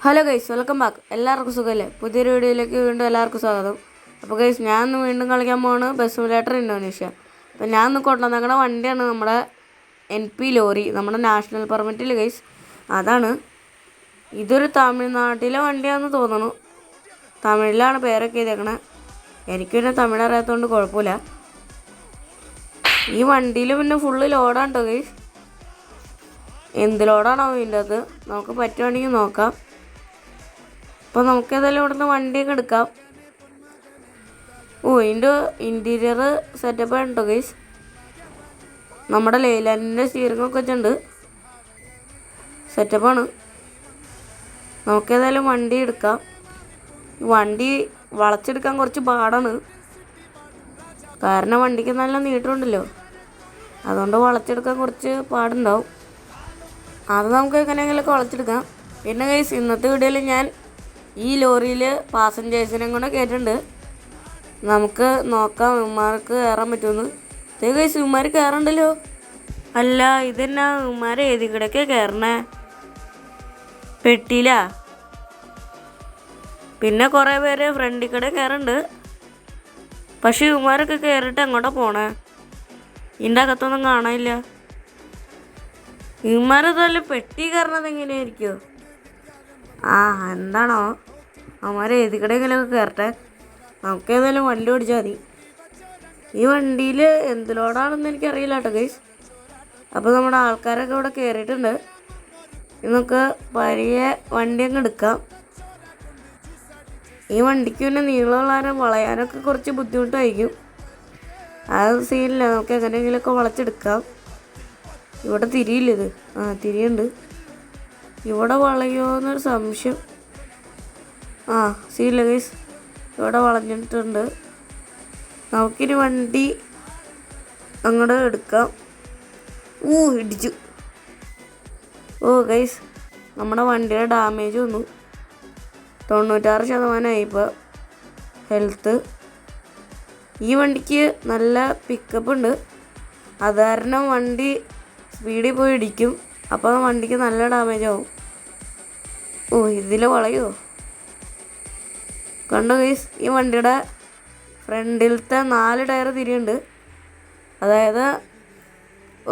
Hello guys, welcome back. എല്ലാവർക്കും സുഖമല്ലേ? പുതിയൊരു വീഡിയോയിലേക്ക് വീണ്ടും എല്ലാവർക്കും സ്വാഗതം. അപ്പോൾ ഗൈസ്, ഞാൻ ഇന്ന് വീണ്ടും കളിക്കാൻ പോകുന്നത് ബസ് സിമുലേറ്റർ ഇന്തോനേഷ്യ. അപ്പോൾ ഞാൻ ഇന്ന് കൊണ്ടുവന്നേക്കുന്ന വണ്ടിയാണ് നമ്മുടെ NP ലോറി, നമ്മുടെ നാഷണൽ പെർമിറ്റിൽ ഗൈസ്. അതാണ് ഇതൊരു തമിഴ്നാട്ടിലെ വണ്ടിയാണെന്ന് തോന്നുന്നു. തമിഴിലാണ് പേരൊക്കെ ചെയ്തേക്കണേ. എനിക്ക് പിന്നെ തമിഴ് അറിയാത്തതുകൊണ്ട് കുഴപ്പമില്ല. ഈ വണ്ടിയിൽ പിന്നെ ഫുള്ള് ലോഡാണ് കേട്ടോ ഗൈസ്. എന്ത് ലോഡാണോ ഇതിൻ്റെ അത് നമുക്ക് പറ്റുവാണെങ്കിൽ നോക്കാം. അപ്പോൾ നമുക്ക് ഏതായാലും ഇവിടുന്ന് വണ്ടിയൊക്കെ എടുക്കാം. ഇതിൻ്റെ ഇൻറ്റീരിയർ സെറ്റപ്പ് ആണ് കേട്ടോ ഗൈസ്. നമ്മുടെ ലെയ്ലാൻഡിൻ്റെ സ്റ്റീറിങ്ങൊക്കെ വെച്ചിട്ടുണ്ട്. സെറ്റപ്പാണ്. നമുക്കേതായാലും വണ്ടി എടുക്കാം. വണ്ടി വളച്ചെടുക്കാൻ കുറച്ച് പാടാണ്, കാരണം വണ്ടിക്ക് നല്ല നീട്ടമുണ്ടല്ലോ. അതുകൊണ്ട് വളച്ചെടുക്കാൻ കുറച്ച് പാടുണ്ടാവും. അത് നമുക്ക് എങ്ങനെയെങ്കിലുമൊക്കെ വളച്ചെടുക്കാം. പിന്നെ ഗൈസ്, ഇന്നത്തെ വീഡിയോയിൽ ഞാൻ ഈ ലോറിയിൽ പാസഞ്ചേഴ്സിനെ കൂടെ കയറ്റുന്നുണ്ട്. നമുക്ക് നോക്കാം ഇവന്മാർക്ക് കയറാൻ പറ്റുമെന്ന്. ഇതേ ഗൈസ്, ഇവന്മാർ കയറണ്ടല്ലോ. അല്ല, ഇതെന്നാ ഇവന്മാർ ഏതി കൂടെയൊക്കെ കയറണേ? പെട്ടിയിലാ. പിന്നെ കുറേ പേര് ഫ്രണ്ടിൽ കൂടെ കയറുന്നുണ്ട്. പക്ഷെ ഇവന്മാരൊക്കെ കയറിയിട്ട് എങ്ങോട്ടാ പോണേ? ഇതിൻ്റെ അകത്തൊന്നും കാണാനില്ല. ഇവന്മാരതല്ല പെട്ടി കയറണത് എങ്ങനെയായിരിക്കുമോ? എന്താണോ അവന്മാർ ഏതിക്കടെങ്കിലൊക്കെ കയറട്ടെ. നമുക്ക് ഏതായാലും വണ്ടി ഓടിച്ചാൽ മതി. ഈ വണ്ടിയിൽ എന്ത് ലോഡാണെന്ന് എനിക്കറിയില്ല കേട്ടോ ഗൈസ്. അപ്പോൾ നമ്മുടെ ആൾക്കാരൊക്കെ ഇവിടെ കയറിയിട്ടുണ്ട്. നമുക്ക് പഴയ വണ്ടി അങ്ങ് എടുക്കാം. ഈ വണ്ടിക്ക് പിന്നെ നീളമുള്ള വളയാനൊക്കെ കുറച്ച് ബുദ്ധിമുട്ടായിരിക്കും. അത് സീനില്ല, നമുക്ക് എങ്ങനെയെങ്കിലുമൊക്കെ വളച്ചെടുക്കാം. ഇവിടെ തിരിയില്ലത്. തിരിയുണ്ട്. ഇവിടെ വളയോ എന്നൊരു സംശയം. സീനില്ല ഗൈസ്, ഇവിടെ വളഞ്ഞിട്ടുണ്ട്. നമുക്കിനി വണ്ടി അങ്ങോട്ട് എടുക്കാം. ഇടിച്ചു. ഗൈസ്, നമ്മുടെ വണ്ടിയുടെ ഡാമേജ് വന്നു. 96% ഇപ്പോൾ ഹെൽത്ത്. ഈ വണ്ടിക്ക് നല്ല പിക്കപ്പ് ഉണ്ട്. അത് കാരണം വണ്ടി സ്പീഡിൽ പോയി ഇടിക്കും. അപ്പോൾ വണ്ടിക്ക് നല്ല ഡാമേജ് ആവും. ഇതിൽ വളയോ? കണ്ടോ ഗൈസ്, ഈ വണ്ടിയുടെ ഫ്രണ്ടിലത്തെ 4 ടയർ തിരിയുണ്ട്. അതായത്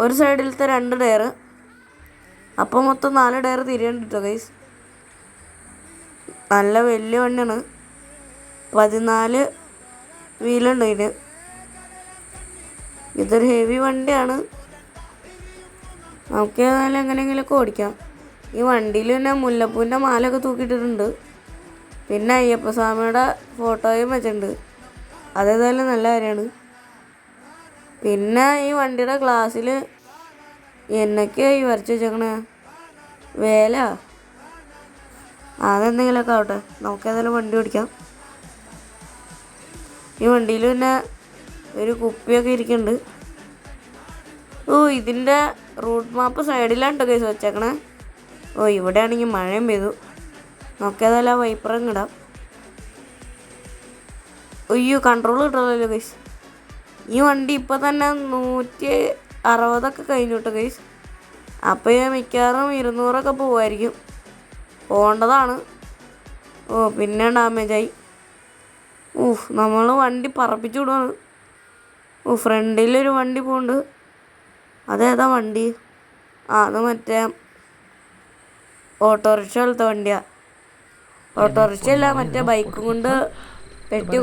ഒരു സൈഡിലത്തെ 2 ടയർ. അപ്പോൾ മൊത്തം 4 ടയർ തിരിയുണ്ട് കേട്ടോ ഗൈസ്. നല്ല വലിയ വണ്ടിയാണ്. 14 വീലുണ്ട് ഇതിന്. ഇതൊരു ഹെവി വണ്ടിയാണ്. നമുക്ക് ഏതായാലും എങ്ങനെയെങ്കിലുമൊക്കെ ഓടിക്കാം. ഈ വണ്ടിയിൽ പിന്നെ മുല്ലപ്പൂവിൻ്റെ മാലയൊക്കെ തൂക്കിയിട്ടിട്ടുണ്ട്. പിന്നെ അയ്യപ്പസ്വാമിയുടെ ഫോട്ടോയും വെച്ചിട്ടുണ്ട്. അതേതായാലും നല്ല കാര്യമാണ്. പിന്നെ ഈ വണ്ടിയുടെ ഗ്ലാസ്സിൽ എന്നൊക്കെയായി വരച്ച് വെച്ചേക്കണേ? വേല. അതെന്തെങ്കിലുമൊക്കെ ആവട്ടെ. നമുക്കേതായാലും വണ്ടി ഓടിക്കാം. ഈ വണ്ടിയിൽ പിന്നെ ഒരു കുപ്പിയൊക്കെ ഇരിക്കുന്നുണ്ട്. ഇതിൻ്റെ റൂട്ട് മാപ്പ് സൈഡിലാണ് കേട്ടോ കേസ് വെച്ചേക്കണേ. ഇവിടെയാണെങ്കിൽ മഴയും പെയ്തു. നമുക്കേതായാലും ആ വൈപ്പറും ഇടാം. കൺട്രോൾ കിട്ടണമല്ലോ ഗൈസ്. ഈ വണ്ടി ഇപ്പോൾ തന്നെ 160 കഴിഞ്ഞു കേട്ടോ ഗൈസ്. അപ്പോൾ മിക്കവാറും 200 പോവായിരിക്കും. പോകേണ്ടതാണ്. പിന്നെ ഡാമേജായി. നമ്മൾ വണ്ടി പറപ്പിച്ചു വിടുവാണ്. ഫ്രണ്ടിലൊരു വണ്ടി പോകുന്നുണ്ട്. അതേതാ വണ്ടി? അത് മറ്റേ ഓട്ടോറിക്ഷ പോലത്തെ വണ്ടിയാണ്. ഓട്ടോറിക്ഷ അല്ല, മറ്റേ ബൈക്കും കൊണ്ട് പെട്ടി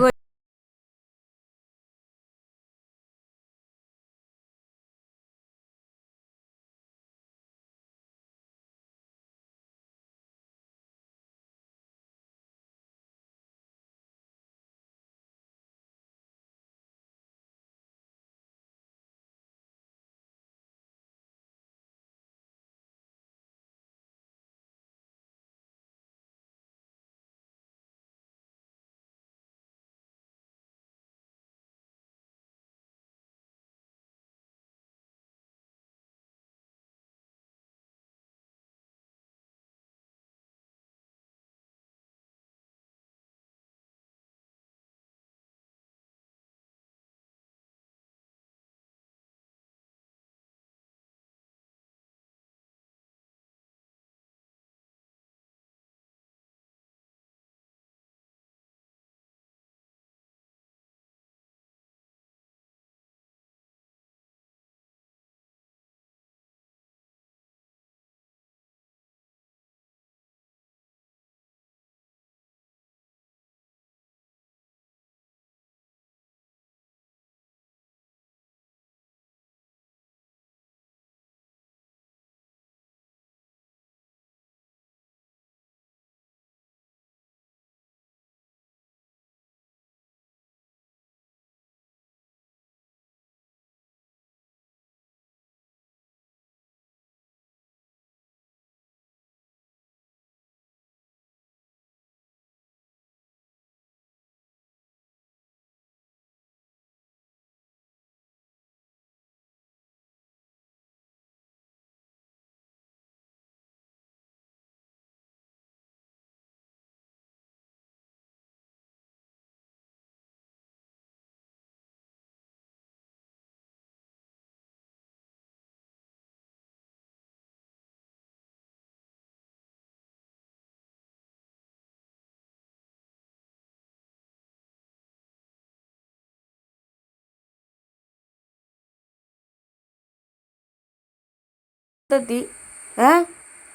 അടുത്തെത്തി.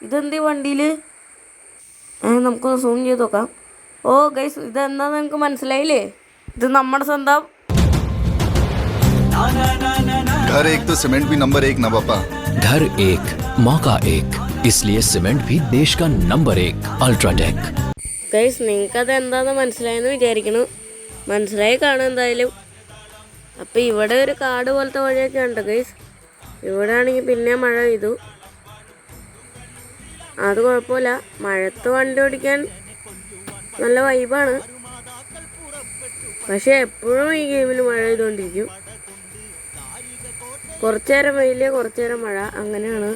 ഇതെന്ത് വണ്ടിയിൽ? നമുക്കൊന്ന് സൂം ചെയ്ത് നോക്കാം. ഓ ഗൈസ്, ഇതെന്താന്ന് നിങ്ങൾക്ക് മനസ്സിലായില്ലേ? ഇത് നമ്മുടെ സ്വന്തം घर एक तो सीमेंट भी नंबर 1 ना पापा। घर एक मौका एक, इसलिए सीमेंट भी देश का नंबर 1 अल्ट्राटेक। ഗൈസ്, നിങ്ങൾക്കത് എന്താണെന്ന് മനസ്സിലായെന്ന് വിചാരിക്കുന്നു. മനസ്സിലായി കാണും എന്തായാലും. അപ്പോൾ ഇവിടെ ഒരു കാട് പോലത്തെ വഴിയൊക്കെ ഉണ്ട് ഗൈസ്. ഇവിടെ ആണെങ്കിൽ പിന്നെ മഴ പെയ്തു. അത് കുഴപ്പമില്ല, മഴത്ത് വണ്ടി ഓടിക്കാൻ നല്ല വൈബാണ്. പക്ഷേ എപ്പോഴും ഈ ഗെയിമിൽ മഴ പെയ്തുകൊണ്ടിരിക്കും. കുറച്ചു നേരം വെയിൽ, കുറച്ചു നേരം മഴ, അങ്ങനെയാണ്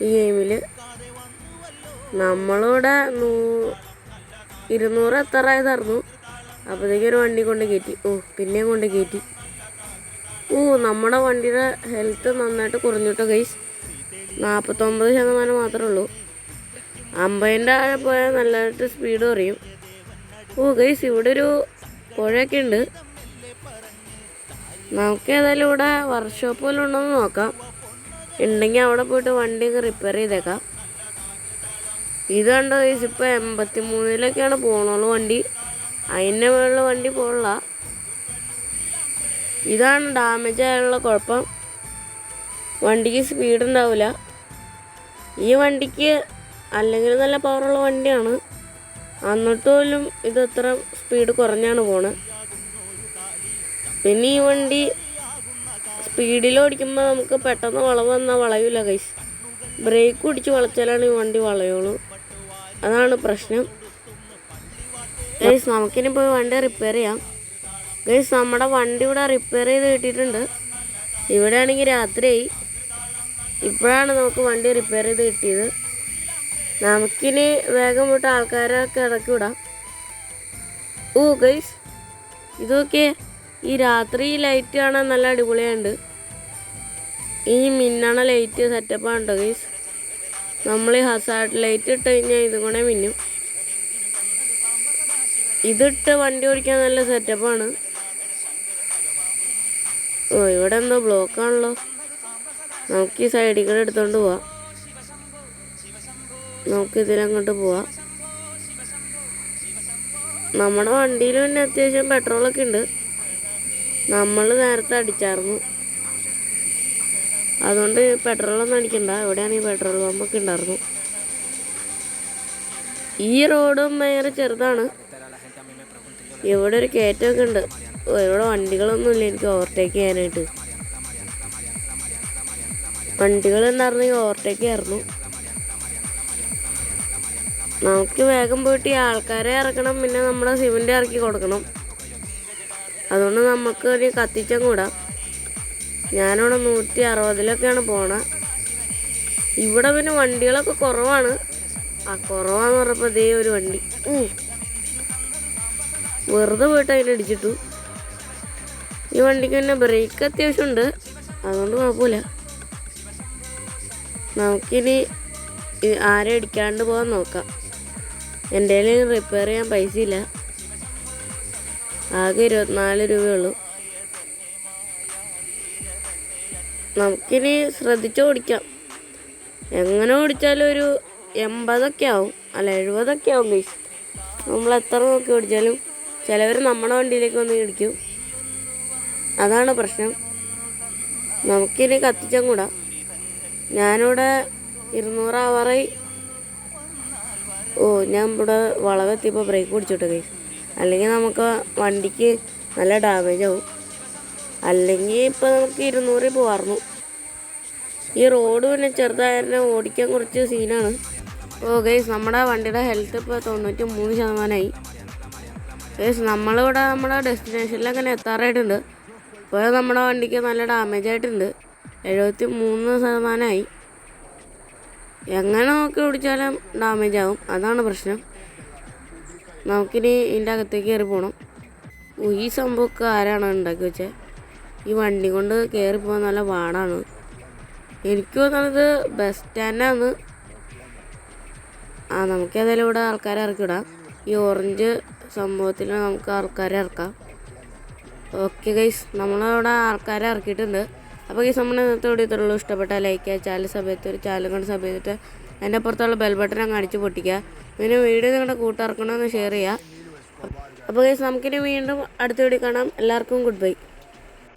ഈ ഗെയിമിൽ. നമ്മളിവിടെ 200 എത്താറായതായിരുന്നു. അപ്പോഴത്തേക്കും ഒരു വണ്ടി കൊണ്ട് കയറ്റി. പിന്നെയും കൊണ്ട് കയറ്റി. നമ്മുടെ വണ്ടിയുടെ ഹെൽത്ത് നന്നായിട്ട് കുറഞ്ഞിട്ടോ ഗൈസ്. 49% മാത്രമേ ഉള്ളൂ. 50ൻ്റെ താഴെ പോയാൽ നല്ലതായിട്ട് സ്പീഡ് കുറയും. ഗൈസ്, ഇവിടെ ഒരു പുഴയൊക്കെ ഉണ്ട്. നമുക്ക് ഏതായാലും ഇവിടെ വർക്ക്ഷോപ്പ് പോലും ഉണ്ടോയെന്ന് നോക്കാം. ഉണ്ടെങ്കിൽ അവിടെ പോയിട്ട് വണ്ടിയൊക്കെ റിപ്പയർ ചെയ്തേക്കാം. ഇത് കണ്ടോ ഗൈസ്, ഇപ്പോൾ 83-ലൊക്കെയാണ് പോകണുള്ളൂ വണ്ടി. അതിൻ്റെ മുകളിൽ വണ്ടി പോകില്ല. ഇതാണ് ഡാമേജ് ആയുള്ള കുഴപ്പം. വണ്ടിക്ക് സ്പീഡ് ഉണ്ടാവില്ല. ഈ വണ്ടിക്ക് അല്ലെങ്കിൽ നല്ല പവറുള്ള വണ്ടിയാണ്, എന്നിട്ട് പോലും ഇത് അത്ര സ്പീഡ് കുറഞ്ഞാണ് പോണത്. പിന്നെ ഈ വണ്ടി സ്പീഡിൽ ഓടിക്കുമ്പോൾ നമുക്ക് പെട്ടെന്ന് വളവ് വന്നാൽ വളയില്ല ഗൈസ്. ബ്രേക്ക് പിടിച്ച് വളച്ചാലാണ് ഈ വണ്ടി വളയുള്ളൂ. അതാണ് പ്രശ്നം ഗൈസ്. നമുക്കിനി പോയി വണ്ടി റിപ്പയർ ചെയ്യാം. ഗൈസ്, നമ്മുടെ വണ്ടി ഇവിടെ റിപ്പയർ ചെയ്ത് കിട്ടിയിട്ടുണ്ട്. ഇവിടെ ആണെങ്കിൽ രാത്രിയായി. ഇപ്പോഴാണ് നമുക്ക് വണ്ടി റിപ്പയർ ചെയ്ത് കിട്ടിയത്. നമുക്കിനി വേഗം പോയിട്ട് ആൾക്കാരൊക്കെ ഇറക്കി വിടാം. ഗൈസ്, ഇതൊക്കെ ഈ രാത്രി ലൈറ്റ് കാണാൻ നല്ല അടിപൊളിയുണ്ട്. ഈ മിന്നണ ലൈറ്റ് സെറ്റപ്പാണ് കേട്ടോ ഗൈസ്. നമ്മൾ ഈ ഹസാർഡ് ലൈറ്റ് ഇട്ട് കഴിഞ്ഞാൽ ഇതും കൂടെ മിന്നും. ഇതിട്ട് വണ്ടി ഓടിക്കാൻ നല്ല സെറ്റപ്പാണ്. ഇവിടെ എന്തോ ബ്ലോക്കാണല്ലോ. നമുക്ക് ഈ സൈഡിൽ കൂടെ എടുത്തോണ്ട് പോവാം. നമുക്ക് ഇതിലങ്ങോട്ട് പോവാം. നമ്മുടെ വണ്ടിയിൽ പിന്നെ അത്യാവശ്യം പെട്രോളൊക്കെ ഉണ്ട്. നമ്മൾ നേരത്തെ അടിച്ചായിരുന്നു, അതുകൊണ്ട് പെട്രോളൊന്നും അടിക്കണ്ട. ഇവിടെയാണെങ്കിൽ പെട്രോൾ പമ്പൊക്കെ ഉണ്ടായിരുന്നു. ഈ റോഡും ഭയങ്കര ചെറുതാണ്. ഇവിടെ ഒരു കയറ്റമൊക്കെ ഉണ്ട്. ഇവിടെ വണ്ടികളൊന്നുമില്ല എനിക്ക് ഓവർടേക്ക് ചെയ്യാനായിട്ട്. വണ്ടികളുണ്ടായിരുന്നെങ്കിൽ ഓവർടേക്ക് ആയിരുന്നു. നമുക്ക് വേഗം പോയിട്ട് ഈ ആൾക്കാരെ ഇറക്കണം. പിന്നെ നമ്മുടെ സിമൻറ്റ് ഇറക്കി കൊടുക്കണം. അതുകൊണ്ട് നമുക്ക് ഒരു കത്തിച്ചങ്ങൂടാം. ഞാനിവിടെ 160-ലൊക്കെയാണ് പോണത്. ഇവിടെ പിന്നെ വണ്ടികളൊക്കെ കുറവാണ്. കുറവാന്ന് പറഞ്ഞപ്പോൾ ഇതേ ഒരു വണ്ടി വെറുതെ പോയിട്ട് അതിനടിച്ചിട്ടു. ഈ വണ്ടിക്ക് പിന്നെ ബ്രേക്ക് അത്യാവശ്യമുണ്ട്, അതുകൊണ്ട് കുഴപ്പമില്ല. നമുക്കിനി ആരെ അടിക്കാണ്ട് പോകാൻ നോക്കാം. എൻ്റെ കയ്യിൽ റിപ്പയർ ചെയ്യാൻ പൈസ ഇല്ല. ആകെ 24 രൂപയുള്ളൂ. നമുക്കിനി ശ്രദ്ധിച്ച് ഓടിക്കാം. എങ്ങനെ ഓടിച്ചാലും ഒരു 80 ആവും, അല്ല 70 ആവും ഗൈസ്. നമ്മൾ എത്ര നോക്കി ഓടിച്ചാലും ചിലവർ നമ്മുടെ വണ്ടിയിലേക്ക് വന്ന് ഇടിക്കും. അതാണ് പ്രശ്നം. നമുക്കിനി കത്തിച്ചങ്ങൂടാ. ഞാനിവിടെ 200 ആവാറായി. ഞാൻ ഇവിടെ വളവെത്തിയപ്പോൾ ബ്രേക്ക് പിടിച്ചോട്ടെ ഗൈസ്. അല്ലെങ്കിൽ നമുക്ക് വണ്ടിക്ക് നല്ല ഡാമേജ് ആവും. അല്ലെങ്കിൽ ഇപ്പോൾ നമുക്ക് 200 പോകാറുന്നു. ഈ റോഡ് പിന്നെ ചെറുതായിരുന്നു, ഓടിക്കാൻ കുറച്ച് സീനാണ്. ഗൈസ്, നമ്മുടെ വണ്ടിയുടെ ഹെൽത്ത് ഇപ്പോൾ 93%. ഗൈസ്, നമ്മളിവിടെ നമ്മുടെ ഡെസ്റ്റിനേഷനിൽ അങ്ങനെ എത്താറായിട്ടുണ്ട്. ഇപ്പോൾ നമ്മുടെ വണ്ടിക്ക് നല്ല ഡാമേജ് ആയിട്ടുണ്ട്. 73%. എങ്ങനെ നോക്കി ഓടിച്ചാലും ഡാമേജ് ആവും, അതാണ് പ്രശ്നം. നമുക്കിനി ഇതിൻ്റെ അകത്തേക്ക് കയറി പോകണം. ഈ സംഭവമൊക്കെ ആരാണ് ഉണ്ടാക്കി വെച്ചത്? ഈ വണ്ടി കൊണ്ട് കയറി പോകാൻ നല്ല പാടാണ്. എനിക്ക് തോന്നുന്നത് ബസ് സ്റ്റാൻഡാണ്. നമുക്കേതായാലും ഇവിടെ ആൾക്കാരെ ഇറക്കിവിടാം. ഈ ഓറഞ്ച് സംഭവത്തിൽ നമുക്ക് ആൾക്കാരെ ഇറക്കാം. ഓക്കെ ഗൈസ്, നമ്മളവിടെ ആൾക്കാരെ ഇറക്കിയിട്ടുണ്ട്. അപ്പോൾ ഈ നമ്മുടെ ഇന്നത്തെ വീഡിയോ ഇത്രയുള്ളൂ. ഇഷ്ടപ്പെട്ടാൽ ലൈക്ക് ചെയ്യുക, ചാനൽ സബ് ചെയ്തിട്ട് അതിൻ്റെ അപ്പുറത്തുള്ള ബെൽ ബട്ടൺ അങ്ങ് അടിച്ച് പൊട്ടിക്കുക. പിന്നെ വീഡിയോ നിങ്ങളുടെ കൂട്ടുകാർക്കൊന്ന് ഷെയർ ചെയ്യുക. അപ്പോൾ ഗൈസ് നമുക്കിനി വീണ്ടും അടുത്ത വീഡിയോ കാണാം. എല്ലാവർക്കും ഗുഡ് ബൈ.